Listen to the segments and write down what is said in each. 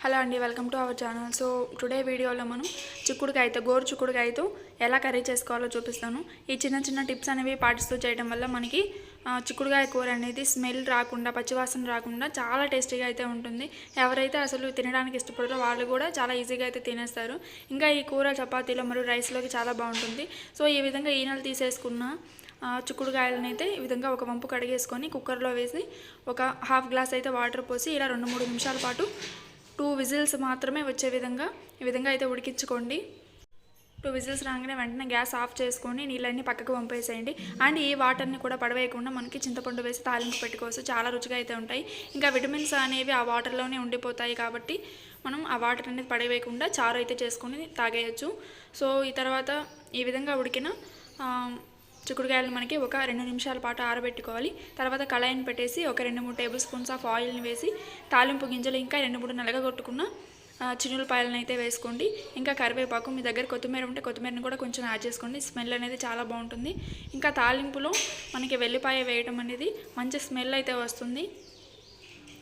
Hello అండి, welcome to our channel. So today వీడియోలో మనం చిక్కుడుకాయతో గోరు చిక్కుడుకాయతో ఎలా కర్రీ చేసుకోవాలో చూపిస్తాను. ఈ చిన్న చిన్న టిప్స్ అనేవి పాటిస్తూ చేయడం వల్ల మనకి చిక్కుడుకాయ కూర అనేది స్మెల్ రాకుండా, పచ్చివాసన రాకుండా చాలా టేస్టీగా అయితే ఉంటుంది. ఎవరైతే అసలు తినడానికి ఇష్టపడరో వాళ్ళు కూడా చాలా ఈజీగా అయితే తినేస్తారు. ఇంకా ఈ కూర చపాతీలో మరియు రైస్లోకి చాలా బాగుంటుంది. సో ఈ విధంగా ఈనెలు తీసేసుకున్న చిక్కుడుకాయలను అయితే ఈ విధంగా ఒక వంపు కడిగేసుకొని కుక్కర్లో వేసి ఒక హాఫ్ గ్లాస్ అయితే వాటర్ పోసి ఇలా 2-3 నిమిషాల పాటు 2 విజిల్స్ మాత్రమే వచ్చే విధంగా ఈ విధంగా అయితే ఉడికించుకోండి. 2 విజిల్స్ రాగానే వెంటనే గ్యాస్ ఆఫ్ చేసుకొని నీళ్ళన్నీ పక్కకు పంపేసేయండి. అండ్ ఈ వాటర్ని కూడా పడవేయకుండా మనకి చింతపండు వేసి తాలింపు పెట్టుకోవచ్చు, చాలా రుచిగా అయితే ఉంటాయి. ఇంకా విటమిన్స్ అనేవి ఆ వాటర్లోనే ఉండిపోతాయి కాబట్టి మనం ఆ వాటర్ అనేది పడవేయకుండా చారు అయితే చేసుకొని తాగేయచ్చు. సో ఈ తర్వాత ఈ విధంగా ఉడికిన చిక్కుడుకాయలు మనకి ఒక 2 నిమిషాల పాటు ఆరబెట్టుకోవాలి. తర్వాత కళాయిని పెట్టేసి ఒక 2-3 టేబుల్ స్పూన్స్ ఆఫ్ ఆయిల్ని వేసి తాలింపు గింజలు ఇంకా 2-3 నలగగొట్టుకున్న చిన్నులపాయలను అయితే వేసుకోండి. ఇంకా కరివేపాకు, మీ దగ్గర కొత్తిమీర ఉంటే కొత్తిమీరని కూడా కొంచెం యాడ్ చేసుకోండి. స్మెల్ అనేది చాలా బాగుంటుంది. ఇంకా తాలింపులో మనకి వెల్లిపాయ వేయడం అనేది మంచి స్మెల్ అయితే వస్తుంది.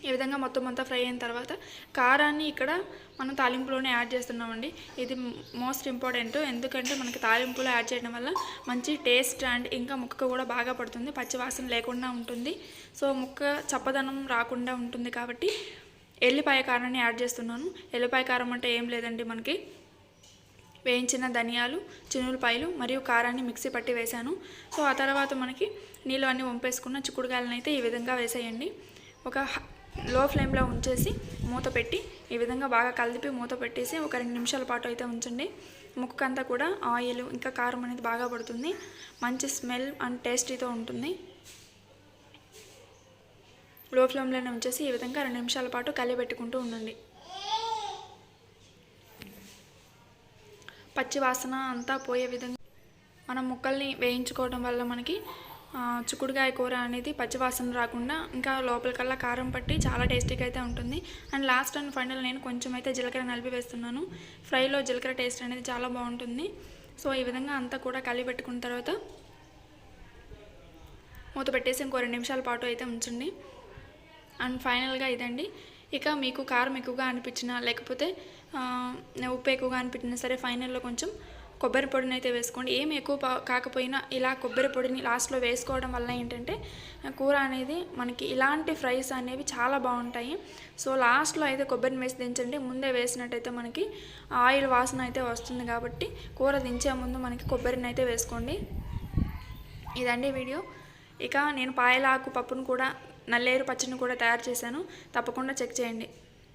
ఈ విధంగా మొత్తం అంతా ఫ్రై అయిన తర్వాత కారాన్ని ఇక్కడ మనం తాలింపులోనే యాడ్ చేస్తున్నామండి. ఇది మోస్ట్ ఇంపార్టెంట్, ఎందుకంటే మనకి తాలింపులో యాడ్ చేయడం వల్ల మంచి టేస్ట్ అండ్ ఇంకా ముక్కకు కూడా బాగా పడుతుంది, పచ్చి వాసన లేకుండా ఉంటుంది. సో ముక్క చప్పదనం రాకుండా ఉంటుంది కాబట్టి ఎల్లిపాయ కారాన్ని యాడ్ చేస్తున్నాను. ఎల్లిపాయ కారం అంటే ఏం లేదండి, మనకి వేయించిన ధనియాలు, చిన్నులపాయలు మరియు కారాన్ని మిక్సీ పట్టి వేశాను. సో ఆ తర్వాత మనకి నీళ్ళు అన్నీ వంపేసుకున్న చిక్కుడుకాయలను అయితే ఈ విధంగా వేసేయండి. ఒక లో ఫ్లేమ్లో ఉంచేసి మూత పెట్టి ఈ విధంగా బాగా కలిపి మూత పెట్టేసి ఒక 2 నిమిషాల పాటు అయితే ఉంచండి. ముక్కకంతా కూడా ఆయిల్ ఇంకా కారం అనేది బాగా పడుతుంది, మంచి స్మెల్ అండ్ టేస్టీతో ఉంటుంది. లో ఫ్లేమ్లోనే ఉంచేసి ఈ విధంగా 2 నిమిషాల పాటు కలిపెట్టుకుంటూ ఉండండి. పచ్చి వాసన అంతా పోయే విధంగా మనం ముక్కల్ని వేయించుకోవడం వల్ల మనకి చిక్కుడుకాయ కూర అనేది పచ్చివాసన రాకుండా ఇంకా లోపలికల్లా కారం పట్టి చాలా టేస్టీగా అయితే ఉంటుంది. అండ్ లాస్ట్ అండ్ ఫైనల్ నేను కొంచెం అయితే జీలకర్ర నలిపి వేస్తున్నాను. ఫ్రైలో జీలకర్ర టేస్ట్ అనేది చాలా బాగుంటుంది. సో ఈ విధంగా అంతా కూడా కలిపి పెట్టుకున్న తర్వాత మూత పెట్టేసి ఇంకో 2 నిమిషాల పాటు అయితే ఉంచండి. అండ్ ఫైనల్గా ఇదండి. ఇక మీకు కారం ఎక్కువగా అనిపించినా లేకపోతే ఉప్పు ఎక్కువగా అనిపించినా సరే ఫైనల్లో కొంచెం కొబ్బరి పొడిని అయితే వేసుకోండి. ఏమి ఎక్కువ కాకపోయినా ఇలా కొబ్బరి పొడిని లాస్ట్లో వేసుకోవడం వల్ల ఏంటంటే కూర అనేది మనకి ఇలాంటి ఫ్రైస్ అనేవి చాలా బాగుంటాయి. సో లాస్ట్లో అయితే కొబ్బరిని వేసి దించండి. ముందే వేసినట్టయితే మనకి ఆయిల్ వాసన అయితే వస్తుంది కాబట్టి కూర దించే ముందు మనకి కొబ్బరిని అయితే వేసుకోండి. ఇదండి వీడియో. ఇక నేను పాయలాకు పప్పును కూడా, నల్లేరు పచ్చడిని కూడా తయారు చేశాను, తప్పకుండా చెక్ చేయండి.